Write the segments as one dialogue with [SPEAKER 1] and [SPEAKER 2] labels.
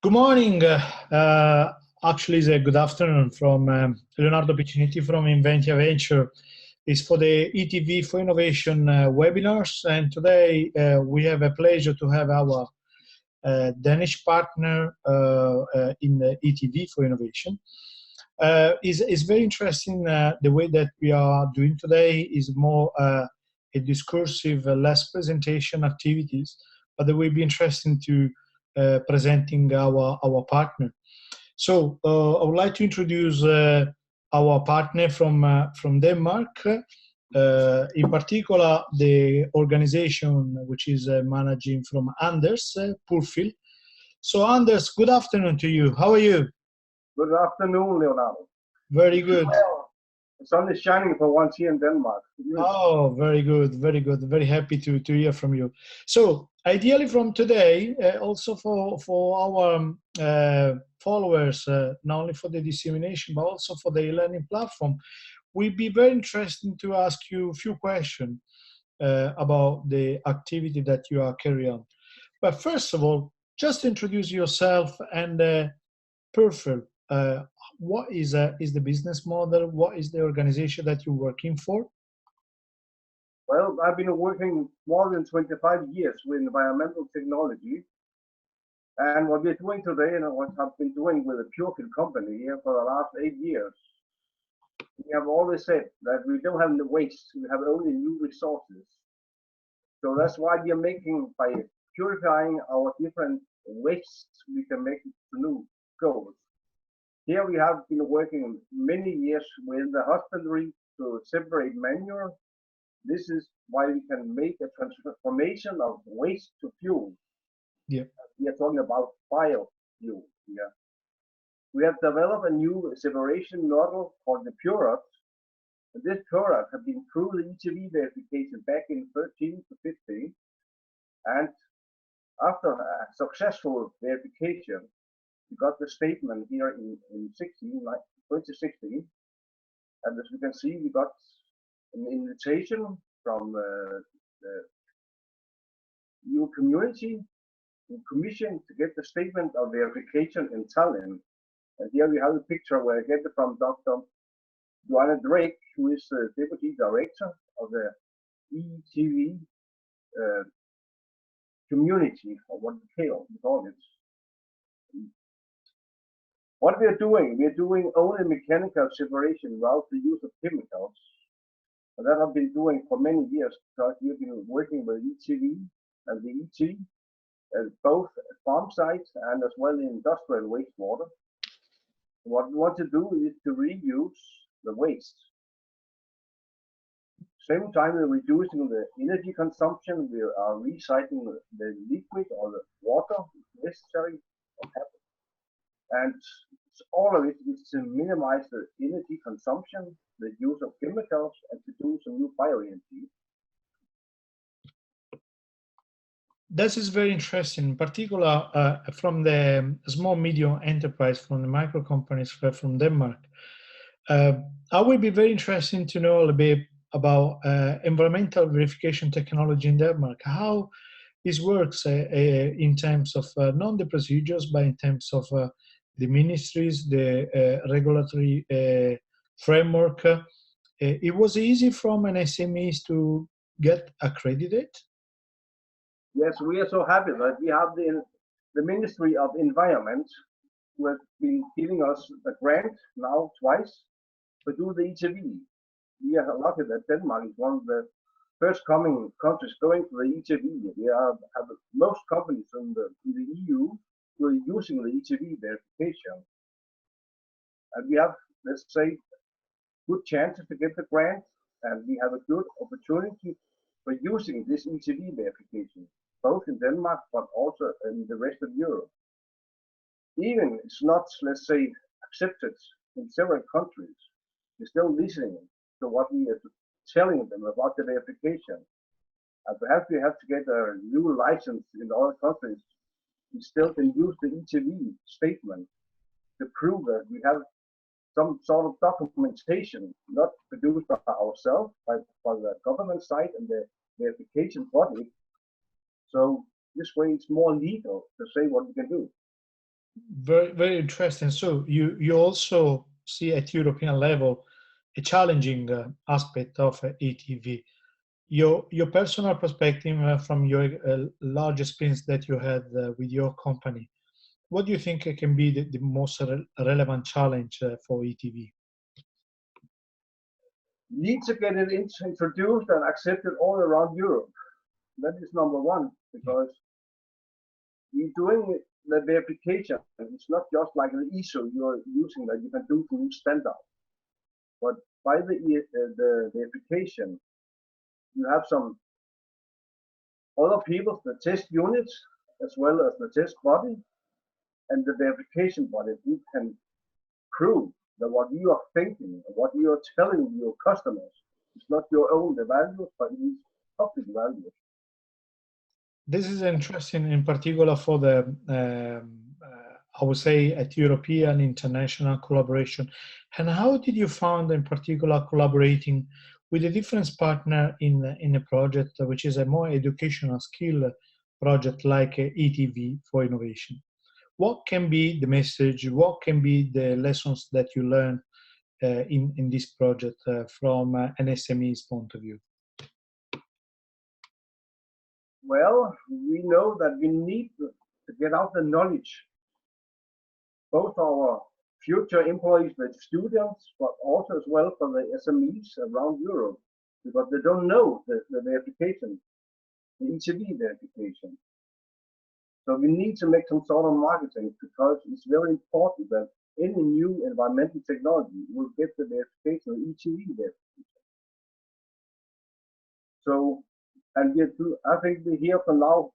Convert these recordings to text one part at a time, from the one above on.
[SPEAKER 1] Good morning. Actually, it's a good afternoon from Leonardo Piccinetti from Inventia Venture. It's for the ETV4INNOVATION webinars, and today we have a pleasure to have our Danish partner in the ETV4INNOVATION. It's very interesting. The way that we are doing today is more a discursive, less presentation activities, but it will be interesting to presenting our partner. So I would like to introduce our partner from Denmark, in particular the organization which is managing from Anders, PurFil. So Anders, good afternoon to you. How are you?
[SPEAKER 2] Good afternoon, Leonardo.
[SPEAKER 1] Very good.
[SPEAKER 2] Well, the sun is shining for once here in Denmark.
[SPEAKER 1] Oh, very good, very good. Very happy to hear from you. So ideally from today, also for our followers, not only for the dissemination, but also for the e-learning platform, we'd be very interested to ask you a few questions about the activity that you are carrying on. But first of all, just introduce yourself and PurFil. What is the business model? What is the organization that you're working for?
[SPEAKER 2] Well, I've been working more than 25 years with environmental technology. And what we're doing today, and what I've been doing with the PurFil company here for the last 8 years, we have always said that we don't have the waste, we have only new resources. So that's why we are making, by purifying our different wastes, we can make it to new goals. Here we have been working many years with the husbandry to separate manure. This is why we can make a transformation of waste to fuel.
[SPEAKER 1] Yeah.
[SPEAKER 2] We are talking about biofuel here. We have developed a new separation model called the PurFil. This PurFil has been through the ETV verification back in 13 to 15. And after a successful verification, we got the statement here in 2016. And as you can see, we got an invitation from the EU community and commission to get the statement of verification in Tallinn. And here we have a picture where I get it from Dr. Joanna Drake, who is the deputy director of the ETV community, or what we call it. What we are doing only mechanical separation without the use of chemicals. And that I've been doing for many years because we've been working with ETV and the ET, both at farm sites and as well in industrial wastewater. What we want to do is to reuse the waste. Same time we're reducing the energy consumption, we are recycling the liquid or the water necessary or happen. And all of it is to minimize the energy consumption, the use of chemicals, and to do some new bioenergy.
[SPEAKER 1] This is very interesting, in particular from the small medium enterprise, from the micro companies from Denmark. I would be very interested to know a little bit about environmental verification technology in Denmark, how this works in terms of not the procedures, but in terms of the ministries, the regulatory framework. It was easy from an SMEs to get accredited?
[SPEAKER 2] Yes, we are so happy that we have the Ministry of Environment who has been giving us a grant now twice to do the ETV. We are lucky that Denmark is one of the first coming countries going to the ETV. We have most companies in the EU who are using the ETV verification. And we have, let's say, good chances to get the grant, and we have a good opportunity for using this ETV verification, both in Denmark but also in the rest of Europe. Even it's not, let's say, accepted in several countries, we're still listening to what we are telling them about the verification. And perhaps we have to get a new license in other countries. We still can use the ETV statement to prove that we have some sort of documentation, not produced by ourselves, but by the government side and the verification body. So this way it's more legal to say what we can do.
[SPEAKER 1] Very, very interesting. So you also see at European level a challenging aspect of ETV. Your personal perspective from your large experience that you had with your company, what do you think can be the most relevant challenge for ETV?
[SPEAKER 2] Need to get it introduced and accepted all around Europe. That is number one, because you're doing the verification. It's not just like an ISO you're using that you can do to standard, but by the verification, you have some other people, the test units, as well as the test body, and the verification body who can prove that what you are thinking, what you are telling your customers, is not your own values, but it is public values.
[SPEAKER 1] This is interesting in particular for the, I would say, at European international collaboration. And how did you find in particular collaborating with a different partner in a project which is a more educational skill project like ETV for innovation? What can be the message? What can be the lessons that you learn in this project from an SME's point of view?
[SPEAKER 2] Well, we know that we need to get out the knowledge, both our future employees, the students, but also as well for the SMEs around Europe, because they don't know the verification, the ETV verification. So we need to make some sort of marketing, because it's very important that any new environmental technology will get the verification, the ETV verification. So, and I think we here for now,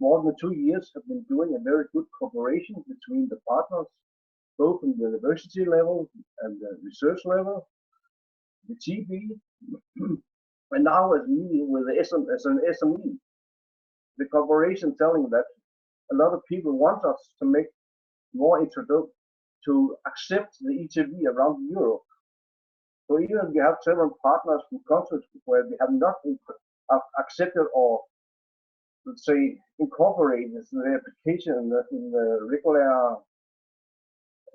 [SPEAKER 2] more than 2 years, have been doing a very good cooperation between the partners, both in the university level and the research level, the TB, and now as meeting with the as an SME. The cooperation telling that a lot of people want us to make more introduction to accept the ETV around Europe. So even if we have several partners from countries where we have not accepted or, let's say, incorporated the application in the regular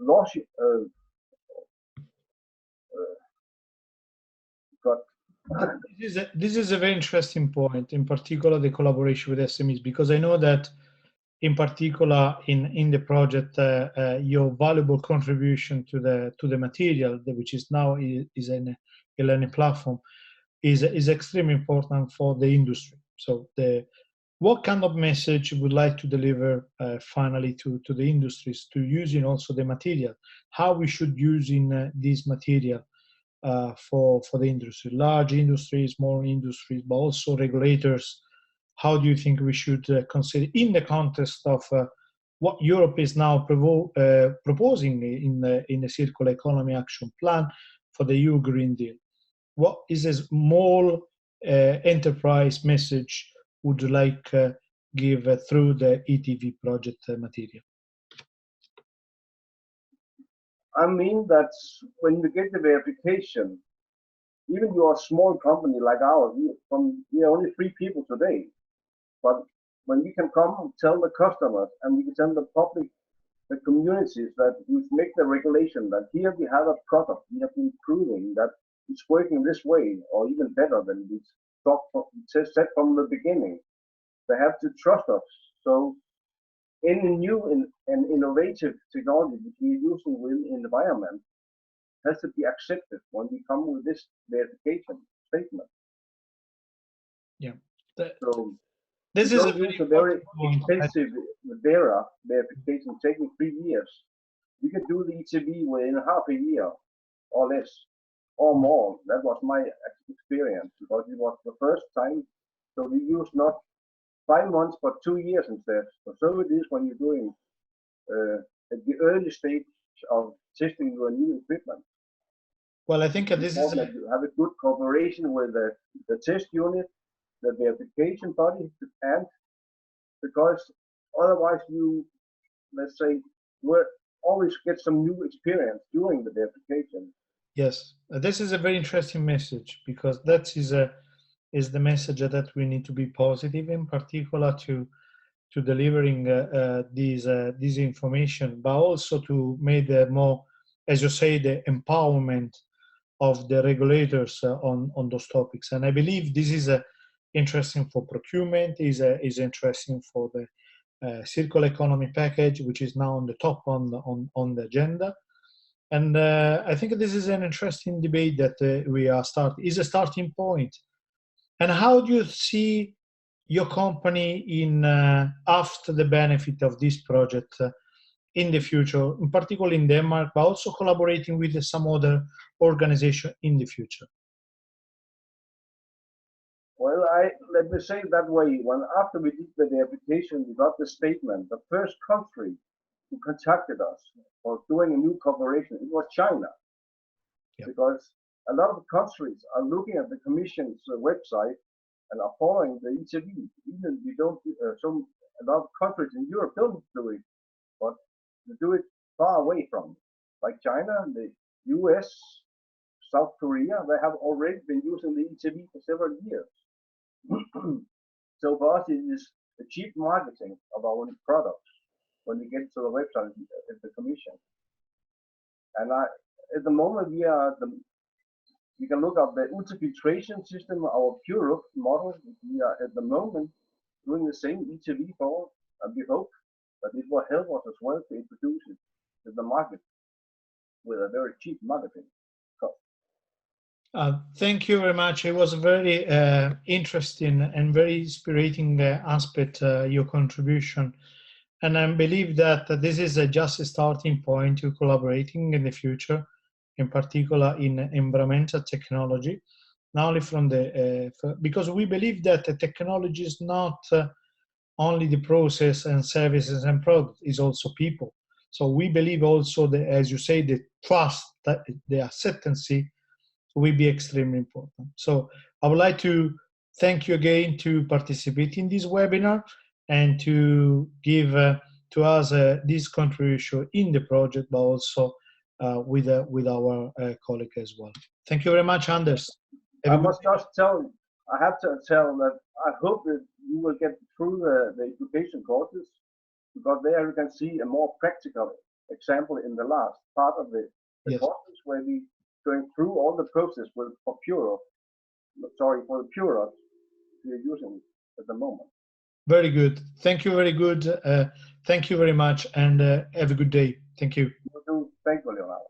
[SPEAKER 2] law,
[SPEAKER 1] This is a very interesting point, in particular the collaboration with SMEs, because I know that in particular in the project, your valuable contribution to the material, which is now is an e-learning platform, is extremely important for the industry. So what kind of message you would like to deliver finally to the industries to using also the material, how we should use in this material for the industry, large industries, small industries, but also regulators. How do you think we should consider in the context of what Europe is now proposing in the Circular Economy Action Plan for the EU Green Deal? What is a small enterprise message would you like give through the ETV project material?
[SPEAKER 2] I mean that when we get the verification, even you're a small company like ours, we are only 3 people today, but when we can come and tell the customers and we can tell the public, the communities that we make the regulation that here we have a product, we have been proving that it's working this way or even better than we said from the beginning. They have to trust us. So any new and innovative technology that we're using within environment has to be accepted when we come with this verification statement.
[SPEAKER 1] Yeah.
[SPEAKER 2] So
[SPEAKER 1] this is
[SPEAKER 2] a very expensive verification taking 3 years. We can do the ETV within half a year or less or more. That was my experience, because it was the first time. So we used not 5 months, but 2 years instead. So it is when you're doing at the early stage of testing your new equipment.
[SPEAKER 1] Well, I think this is
[SPEAKER 2] you have a good cooperation with the test unit, the verification body, and because otherwise you, let's say, will always get some new experience during the verification.
[SPEAKER 1] Yes, this is a very interesting message, because that is the message that we need to be positive, in particular to to delivering this information, but also to make the more, as you say, the empowerment of the regulators on those topics. And I believe this is interesting for procurement, is interesting for the circular economy package, which is now on the top on the agenda. And I think this is an interesting debate that is a starting point. And how do you see your company in after the benefit of this project in the future, in particular in Denmark, but also collaborating with some other organization in the future?
[SPEAKER 2] Well, let me say it that way. When after we did the application, we got the statement. The first country who contacted us for doing a new cooperation, it was China, because a lot of countries are looking at the Commission's website and are following the ETV. Even we don't, a lot of countries in Europe don't do it, but they do it far away from it. Like China, the US, South Korea, they have already been using the ETV for several years. So for us, it is the cheap marketing of our products when we get to the website of the Commission. And at the moment, we can look up the ultrafiltration system, our PurFil model. We are at the moment doing the same ETV for, and we hope that it will help us as well to introduce it to the market with a very cheap marketing cost.
[SPEAKER 1] Thank you very much. It was a very interesting and very inspiring aspect, your contribution. And I believe that this is just a starting point to collaborating in the future, in particular in environmental technology, not only from because we believe that the technology is not only the process and services and products, is also people. So we believe also that, as you say, the trust, the acceptance will be extremely important. So I would like to thank you again to participate in this webinar and to give to us this contribution in the project, but also with our colleague as well. Thank you very much, Anders.
[SPEAKER 2] I must just tell, I have to tell that I hope that you will get through the education courses, because there you can see a more practical example in the last part of the courses, where we going through all the process for the PurFil we are using at the moment.
[SPEAKER 1] Very good. Thank you. Very good. Thank you very much, and have a good day. Thank you.
[SPEAKER 2] Thank you, Leonardo.